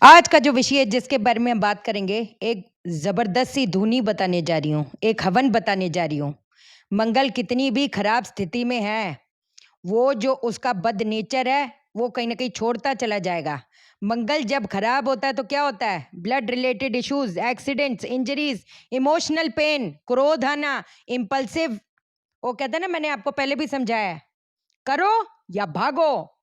आज का जो विषय है जिसके बारे में हम बात करेंगे, एक ज़बरदस्त सी धुनी बताने जा रही हूँ, एक हवन बताने जा रही हूँ। मंगल कितनी भी खराब स्थिति में है, वो जो उसका बद नेचर है, वो कहीं न कहीं छोड़ता चला जाएगा। मंगल जब खराब होता है तो क्या होता है? Blood related issues, accidents, injuries, emotional pain, क्रोध आना, इम्पल्सिव। वो कहते हैं ना, मैंने आपको पहले भी समझाया है, करो या भागो।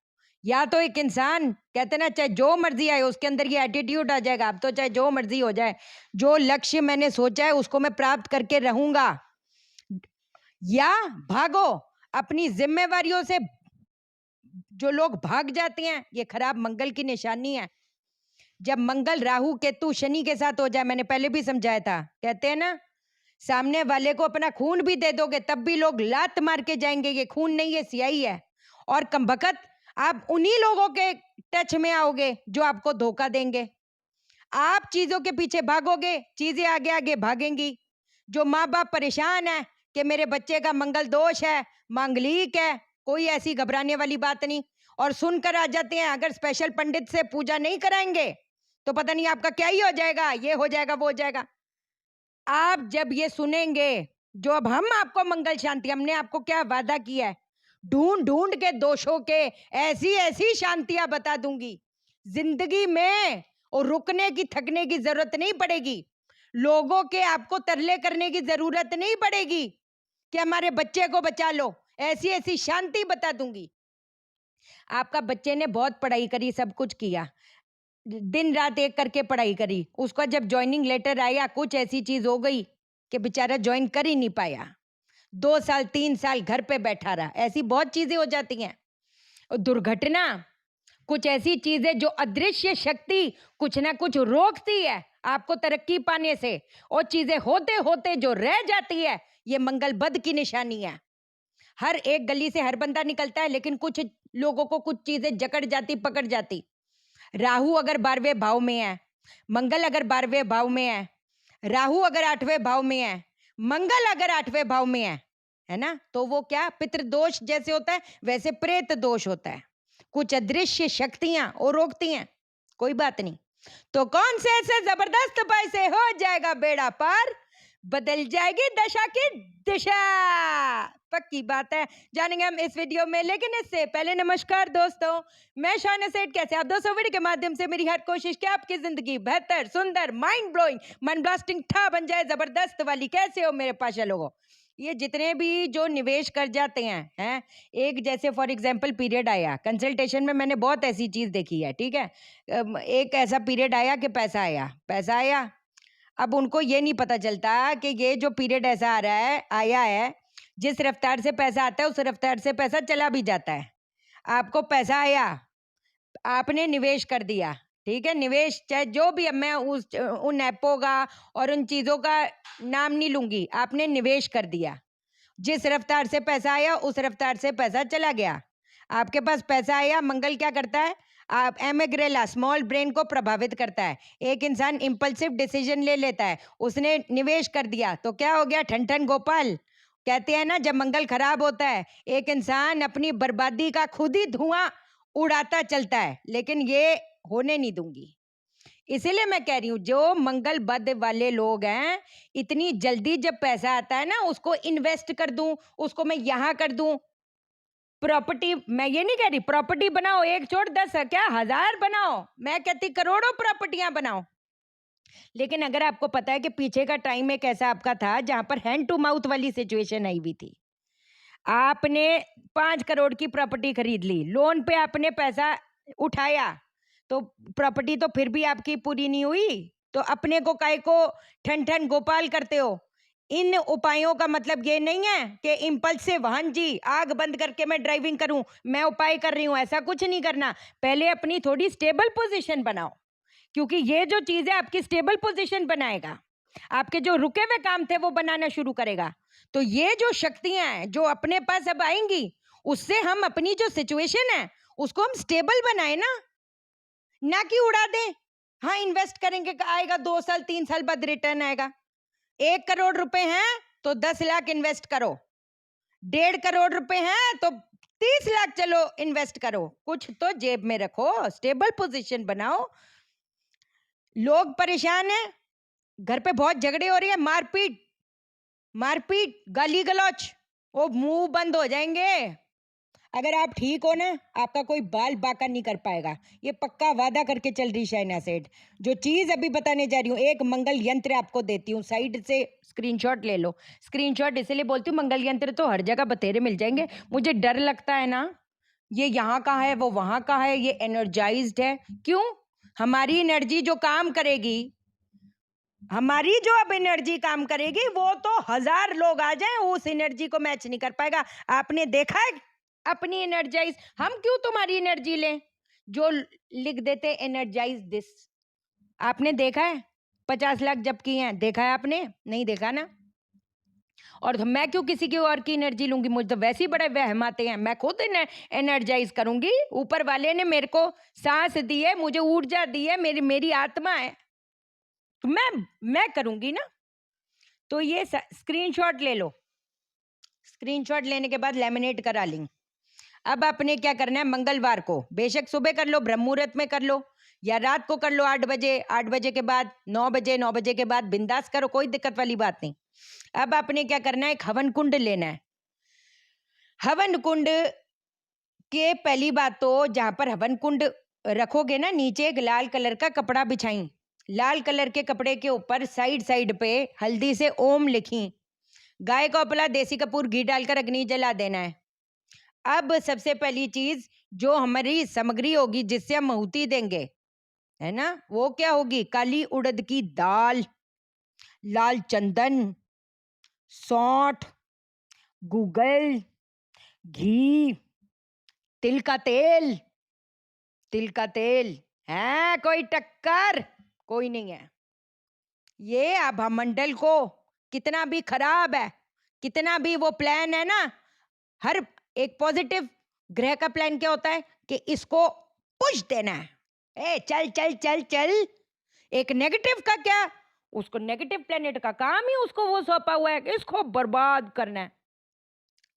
या तो एक इंसान कहते हैं ना, चाहे जो मर्जी आए उसके अंदर ये एटीट्यूड आ जाएगा, अब तो चाहे जो मर्जी हो जाए, जो लक्ष्य मैंने सोचा है उसको मैं प्राप्त करके रहूंगा। या भागो अपनी जिम्मेवारियों से। जो लोग भाग जाते हैं, ये खराब मंगल की निशानी है। जब मंगल राहु केतु शनि के साथ हो जाए, मैंने पहले भी समझाया था, कहते हैं ना, सामने वाले को अपना खून भी दे दोगे तब भी लोग लात मार के जाएंगे, ये खून नहीं, ये स्याही है। और कमबख्त आप उन्हीं लोगों के टच में आओगे जो आपको धोखा देंगे। आप चीजों के पीछे भागोगे, चीजें आगे आगे भागेंगी। जो माँ बाप परेशान है कि मेरे बच्चे का मंगल दोष है, मांगलिक है, कोई ऐसी घबराने वाली बात नहीं। और सुनकर आ जाते हैं, अगर स्पेशल पंडित से पूजा नहीं कराएंगे तो पता नहीं आपका क्या ही हो जाएगा, ये हो जाएगा, वो हो जाएगा। आप जब ये सुनेंगे, जो अब हम आपको मंगल शांति, हमने आपको क्या वादा किया है, ढूंढ ढूंढ के दोषों के ऐसी ऐसी शांतियां बता दूंगी जिंदगी में, और रुकने की थकने की जरूरत नहीं पड़ेगी। लोगों के आपको तरले करने की जरूरत नहीं पड़ेगी कि हमारे बच्चे को बचा लो। ऐसी ऐसी शांति बता दूंगी। आपका बच्चे ने बहुत पढ़ाई करी, सब कुछ किया, दिन रात एक करके पढ़ाई करी, उसका जब ज्वाइनिंग लेटर आया कुछ ऐसी चीज हो गई कि बेचारा ज्वाइन कर ही नहीं पाया। 2 साल 3 साल घर पे बैठा रहा, ऐसी बहुत चीजें हो जाती हैं। और दुर्घटना, कुछ ऐसी चीजें जो अदृश्य शक्ति कुछ ना कुछ रोकती है आपको तरक्की पाने से, और चीजें होते होते जो रह जाती है, ये मंगल बद की निशानी है। हर एक गली से हर बंदा निकलता है, लेकिन कुछ लोगों को कुछ चीजें जकड़ जाती, पकड़ जाती। राहु अगर 12वें भाव में है, मंगल अगर 12वें भाव में है, राहु अगर 8वें भाव में है, मंगल अगर 8वें भाव में है ना, तो वो क्या पितृदोष जैसे होता है, वैसे प्रेत दोष होता है। कुछ अदृश्य शक्तियां वो रोकती हैं। कोई बात नहीं। तो कौन से ऐसे जबरदस्त उपाय से हो जाएगा बेड़ा पार, बदल जाएगी दशा की दिशा। पक्की बात है, जानेंगे हम इस वीडियो में। लेकिन इससे पहले नमस्कार दोस्तों, मैं शाना सेठ। कैसे आप दोस्तों? वीडियो के माध्यम से मेरी हर कोशिश कि आपकी जिंदगी बेहतर, सुंदर, माइंड ब्लोइंग, मन ब्लास्टिंग ठा बन जाए, जबरदस्त वाली। कैसे हो मेरे पाशा लोगों? ये जितने भी जो निवेश कर जाते हैं, एक जैसे फॉर एग्जांपल पीरियड आया कंसल्टेशन में, मैंने बहुत ऐसी चीज देखी है, ठीक है। एक ऐसा पीरियड आया कि पैसा आया, पैसा आया। अब उनको ये नहीं पता चलता कि ये जो पीरियड ऐसा आ रहा है, आया है, जिस रफ्तार से पैसा आता है उस रफ्तार से पैसा चला भी जाता है। आपको पैसा आया, आपने निवेश कर दिया, ठीक है। निवेश चाहे जो भी, अब मैं उन ऐपों का और उन चीज़ों का नाम नहीं लूंगी, आपने निवेश कर दिया। जिस रफ्तार से पैसा आया उस रफ्तार से पैसा चला गया। आपके पास पैसा आया, मंगल क्या करता है? आप एमेग्रेला स्मॉल ब्रेन को प्रभावित करता है। एक इंसान इम्पल्सिव डिसीजन ले लेता है, उसने निवेश कर दिया तो क्या हो गया? ठन ठन गोपाल। कहते हैं ना, जब मंगल खराब होता है, एक इंसान अपनी बर्बादी का खुद ही धुआं उड़ाता चलता है, लेकिन ये होने नहीं दूंगी। इसीलिए मैं कह रही हूँ, जो मंगल बद वाले लोग हैं, इतनी जल्दी जब पैसा आता है ना, उसको इन्वेस्ट कर दूं, उसको मैं यहाँ कर दूं। प्रॉपर्टी, मैं ये नहीं कह रही प्रॉपर्टी बनाओ, एक छोड़ 10 क्या 1000 बनाओ, मैं कहती करोड़ों प्रॉपर्टियां बनाओ। लेकिन अगर आपको पता है कि पीछे का टाइम एक ऐसा आपका था जहां पर हैंड टू माउथ वाली सिचुएशन आई हुई थी, आपने 5 करोड़ की प्रॉपर्टी खरीद ली, लोन पे आपने पैसा उठाया, तो प्रॉपर्टी तो फिर भी आपकी पूरी नहीं हुई, तो अपने को काय को ठन ठन गोपाल करते हो? इन उपायों का मतलब ये नहीं है कि इम्पल्सिव, हाँ जी आग बंद करके मैं ड्राइविंग करूं, मैं उपाय कर रही हूं, ऐसा कुछ नहीं करना। पहले अपनी थोड़ी स्टेबल पोजीशन बनाओ, क्योंकि ये जो चीज है आपकी स्टेबल पोजीशन बनाएगा, आपके जो रुके हुए काम थे वो बनाना शुरू करेगा। तो ये जो शक्तियां हैं जो अपने पास अब आएंगी, उससे हम अपनी जो सिचुएशन है उसको हम स्टेबल बनाए ना कि उड़ा दें। हाँ, इन्वेस्ट करेंगे, आएगा 2 साल 3 साल बाद रिटर्न आएगा। 1 करोड़ रुपए हैं तो 10 लाख इन्वेस्ट करो, 1.5 करोड़ रुपए हैं तो 30 लाख चलो इन्वेस्ट करो, कुछ तो जेब में रखो, स्टेबल पोजीशन बनाओ। लोग परेशान हैं, घर पे बहुत झगड़े हो रही है, मारपीट मारपीट, गाली गलौच, वो मुंह बंद हो जाएंगे। अगर आप ठीक हो ना, आपका कोई बाल बाका नहीं कर पाएगा, ये पक्का वादा करके चल रही शाइना सेठ। जो चीज अभी बताने जा रही हूँ, एक मंगल यंत्र आपको देती हूँ, साइड से स्क्रीनशॉट ले लो। स्क्रीनशॉट इसलिए बोलती हूँ, मंगल यंत्र तो हर जगह बतेरे मिल जाएंगे, मुझे डर लगता है ना, ये यहाँ का है वो वहां का है, ये एनर्जाइज्ड है। क्यों? हमारी एनर्जी जो काम करेगी, हमारी जो अब एनर्जी काम करेगी, वो तो 1000 लोग आ जाएं, उस एनर्जी को मैच नहीं कर पाएगा। आपने देखा है अपनी एनर्जाइज? हम क्यों तुम्हारी एनर्जी लें? जो लिख देते एनर्जाइज दिस, आपने देखा है? 50 लाख जब किए हैं, देखा है आपने? नहीं देखा ना। और मैं क्यों किसी की और की एनर्जी लूंगी? मुझे तो वैसे ही बड़े वहम आते हैं, मैं खुद एनर्जाइज करूंगी। ऊपर वाले ने मेरे को सांस दी है, मुझे ऊर्जा दी है, मेरी मेरी आत्मा है, तो मैं करूंगी ना। तो ये स्क्रीनशॉट ले लो। स्क्रीनशॉट लेने के बाद लेमिनेट करा लिंक। अब आपने क्या करना है, मंगलवार को बेशक सुबह कर लो, ब्रह्म मुहूर्त में कर लो, या रात को कर लो 8 बजे, 8 बजे के बाद 9 बजे, 9 बजे के बाद बिंदास करो, कोई दिक्कत वाली बात नहीं। अब आपने क्या करना है, एक हवन कुंड लेना है। हवन कुंड के पहली बात तो, जहां पर हवन कुंड रखोगे ना, नीचे एक लाल कलर का कपड़ा बिछाई, लाल कलर के कपड़े के ऊपर साइड साइड पे हल्दी से ओम लिखी, गाय को अपना देसी कपूर घी डालकर अग्नि जला देना है। अब सबसे पहली चीज जो हमारी सामग्री होगी जिससे हम आहुति देंगे, है ना, वो क्या होगी? काली उड़द की दाल, लाल चंदन, सौंठ, गूगल, घी, तिल का तेल। तिल का तेल है कोई टक्कर? कोई नहीं है। ये आभा मंडल को, कितना भी खराब है, कितना भी वो प्लान है ना, हर एक पॉजिटिव ग्रह का प्लान क्या होता है कि इसको पुश देना है, ए चल चल चल चल। एक नेगेटिव का क्या, उसको नेगेटिव प्लेनेट का काम ही उसको वो सौंपा हुआ है कि इसको बर्बाद करना है।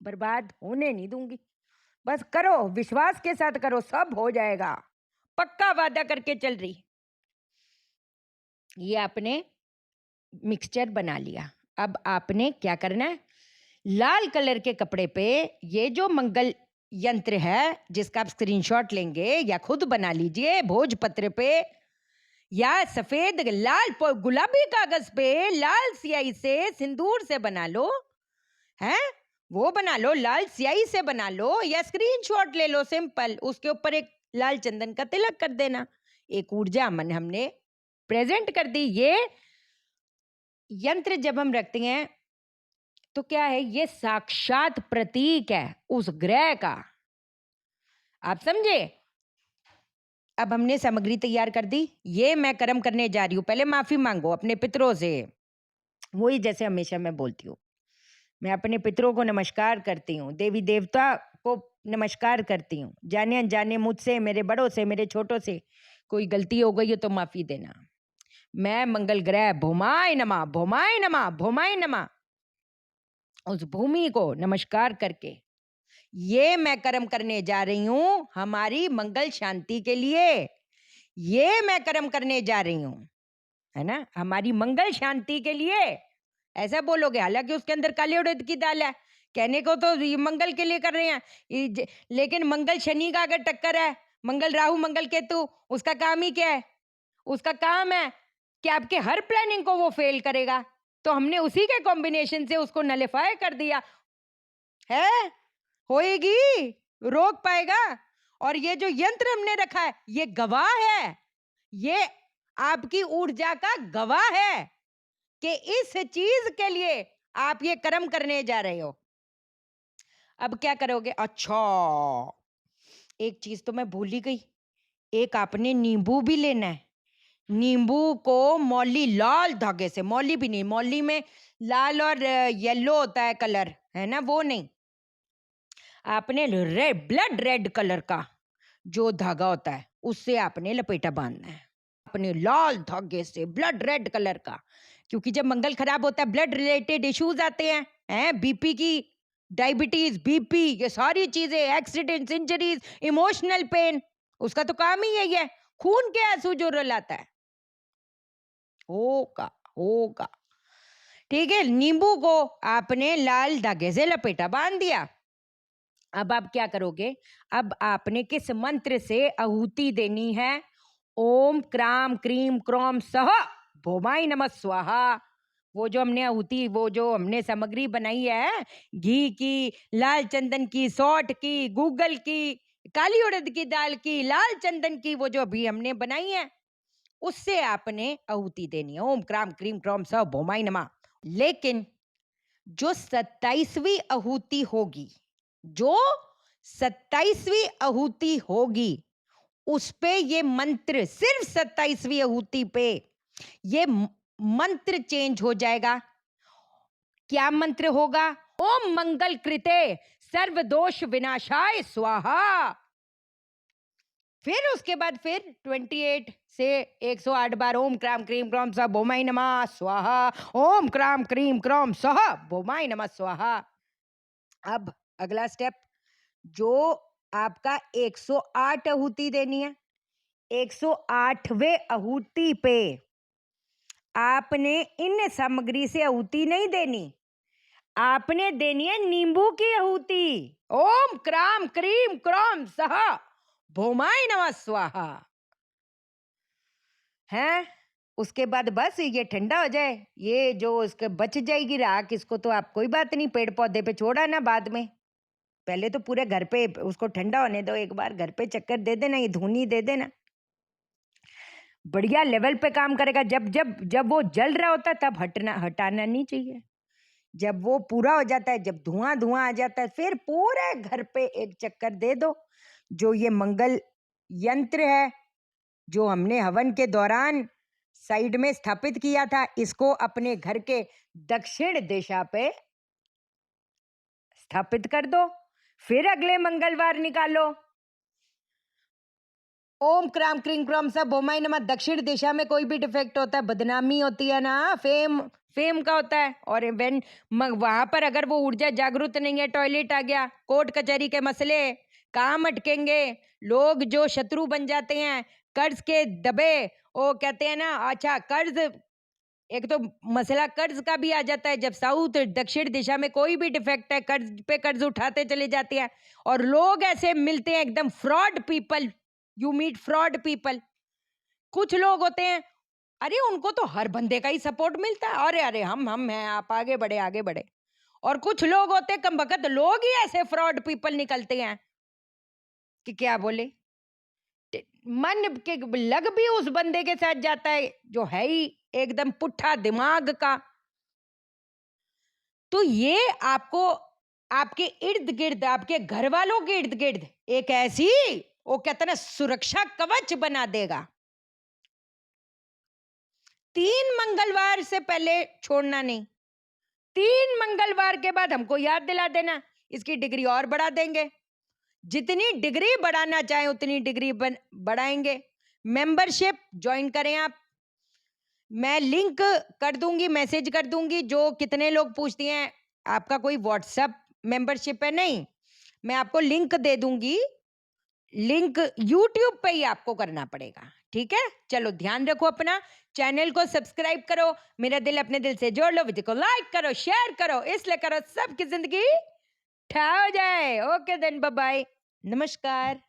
बर्बाद होने नहीं दूंगी, बस करो, विश्वास के साथ करो, सब हो जाएगा, पक्का वादा करके चल रही। ये आपने मिक्सचर बना लिया। अब आपने क्या करना है, लाल कलर के कपड़े पे ये जो मंगल यंत्र है, जिसका आप स्क्रीनशॉट लेंगे या खुद बना लीजिए भोजपत्र पे, या सफेद लाल गुलाबी कागज पे लाल स्याही से सिंदूर से बना लो, है वो बना लो, लाल स्याही से बना लो, या स्क्रीनशॉट ले लो सिंपल, उसके ऊपर एक लाल चंदन का तिलक कर देना। एक ऊर्जा मन हमने प्रेजेंट कर दी। ये यंत्र जब हम रखते हैं तो क्या है, ये साक्षात प्रतीक है उस ग्रह का, आप समझे। अब हमने सामग्री तैयार कर दी, ये मैं कर्म करने जा रही हूं। पहले माफी मांगो अपने पितरों से, वही जैसे हमेशा मैं बोलती हूँ, मैं अपने पितरों को नमस्कार करती हूँ, देवी देवता को नमस्कार करती हूँ, जाने अनजाने मुझसे, मेरे बड़ों से, मेरे छोटों से कोई गलती हो गई हो तो माफी देना। मैं मंगल ग्रह भूमाय नमः, भूमाय नमः, भूमाय नमः, उस भूमि को नमस्कार करके ये मैं कर्म करने जा रही हूं हमारी मंगल शांति के लिए। ये मैं कर्म करने जा रही हूं, है ना, हमारी मंगल शांति के लिए। ऐसा बोलोगे, हालांकि उसके अंदर काली उड़द की दाल है, कहने को तो ये मंगल के लिए कर रहे हैं, लेकिन मंगल शनि का अगर टक्कर है, मंगल राहु मंगल केतु, उसका काम ही क्या है? उसका काम है कि आपके हर प्लानिंग को वो फेल करेगा, तो हमने उसी के कॉम्बिनेशन से उसको नलिफाई कर दिया है। होएगी, रोक पाएगा। और ये जो यंत्र हमने रखा है, ये गवाह है, ये आपकी ऊर्जा का गवाह है कि इस चीज के लिए आप ये कर्म करने जा रहे हो। अब क्या करोगे? अच्छा, एक चीज तो मैं भूल ही गई, एक आपने नींबू भी लेना है। नींबू को मौली, लाल धागे से, मौली भी नहीं, मौली में लाल और येलो होता है कलर, है ना, वो नहीं, आपने रेड, ब्लड रेड कलर का जो धागा होता है उससे आपने लपेटा बांधना है, अपने लाल धागे से, ब्लड रेड कलर का। क्योंकि जब मंगल खराब होता है, ब्लड रिलेटेड इश्यूज आते हैं बीपी की, डायबिटीज, बीपी, ये सारी चीजें, एक्सीडेंट्स, इंजरीज, इमोशनल पेन, उसका तो काम ही यही है, खून के आंसू जो रुलाता है। होगा, होगा। ठीक है, नींबू को आपने लाल धागे से लपेटा, बांध दिया। अब आप क्या करोगे? अब आपने किस मंत्र से आहुति देनी है? ओम क्राम क्रीम क्रोम सह भौमाय नमः स्वाहा। वो जो हमने आहुति, वो जो हमने सामग्री बनाई है, घी की, लाल चंदन की, सौंठ की, गूगल की, काली उड़द की दाल की, लाल चंदन की, वो जो अभी हमने बनाई है, उससे आपने आहुति देनी है। ओम क्राम क्रीम क्रोम सह भौमाय नमः। लेकिन जो 27वीं आहुति होगी, जो 27वीं आहुति होगी, उस पे ये मंत्र, सिर्फ 27वीं आहुति पे ये मंत्र चेंज हो जाएगा। क्या मंत्र होगा? ओम मंगल कृते सर्व दोष विनाशाय स्वाहा। फिर उसके बाद फिर 28 से 108 बार ओम क्राम क्रीम क्रोम सह भौमाय नमः स्वाहा, ओम क्राम क्रीम क्रोम सह भौमाय नमः स्वाहा। अब अगला स्टेप, जो आपका 108 आहुति देनी है, 108वें आहुति पे आपने इन सामग्री से आहुति नहीं देनी, आपने देनी है नींबू की आहुति। ओम क्राम क्रीम क्रोम सह भौमाय नमः स्वाहा। हैं? उसके बाद बस ये ठंडा हो जाए, ये जो उसके बच जाएगी राख, इसको तो आप कोई बात नहीं, पेड़ पौधे पे छोड़ा ना बाद में, पहले तो पूरे घर पे उसको ठंडा होने दो, एक बार घर पे चक्कर दे देना, ये धुनी दे देना, बढ़िया लेवल पे काम करेगा। जब जब जब वो जल रहा होता है तब हटाना नहीं चाहिए। जब वो पूरा हो जाता है, जब धुआं धुआं आ जाता है, फिर पूरे घर पे एक चक्कर दे दो। जो ये मंगल यंत्र है, जो हमने हवन के दौरान साइड में स्थापित किया था, इसको अपने घर के दक्षिण दिशा पे स्थापित कर दो। फिर अगले मंगलवार निकालो। ओम क्राम क्रीम क्रोम सह भौमाय नमः। दक्षिण दिशा में कोई भी डिफेक्ट होता है, बदनामी होती है ना, फेम का होता है, और इवन वहां पर अगर वो ऊर्जा जागृत नहीं है, टॉयलेट आ गया, कोर्ट कचहरी के मसले, काम अटकेंगे, लोग जो शत्रु बन जाते हैं, कर्ज के दबे, वो कहते हैं ना, अच्छा कर्ज, एक तो मसला कर्ज का भी आ जाता है, जब साउथ दक्षिण दिशा में कोई भी डिफेक्ट है, कर्ज पे कर्ज उठाते चले जाते हैं, और लोग ऐसे मिलते हैं एकदम fraud people, you meet fraud people. कुछ लोग होते हैं, अरे उनको तो हर बंदे का ही सपोर्ट मिलता है, अरे अरे हम हैं, आप आगे बढ़े आगे बढ़े। और कुछ लोग होते हैं, कमबख्त लोग ही ऐसे फ्रॉड पीपल निकलते हैं कि क्या बोले, मन के लग भी उस बंदे के साथ जाता है जो है ही एकदम पुट्ठा दिमाग का। तो ये आपको आपके इर्द गिर्द, आपके घर वालों के इर्द गिर्द एक ऐसी, वो कहते ना, सुरक्षा कवच बना देगा। 3 मंगलवार से पहले छोड़ना नहीं, 3 मंगलवार के बाद हमको याद दिला देना, इसकी डिग्री और बढ़ा देंगे। जितनी डिग्री बढ़ाना चाहें उतनी डिग्री बढ़ाएंगे। मेंबरशिप ज्वाइन करें आप, मैं लिंक कर दूंगी, मैसेज कर दूंगी। जो कितने लोग पूछती हैं आपका कोई व्हाट्सएप मेंबरशिप है? नहीं, मैं आपको लिंक दे दूंगी, लिंक यूट्यूब पे ही आपको करना पड़ेगा। ठीक है, चलो ध्यान रखो अपना, चैनल को सब्सक्राइब करो, मेरा दिल अपने दिल से जोड़ लो, वीडियो को लाइक करो, शेयर करो, इसलिए करो सबकी जिंदगी ठा हो जाए। ओके देन, बाय बाय, नमस्कार।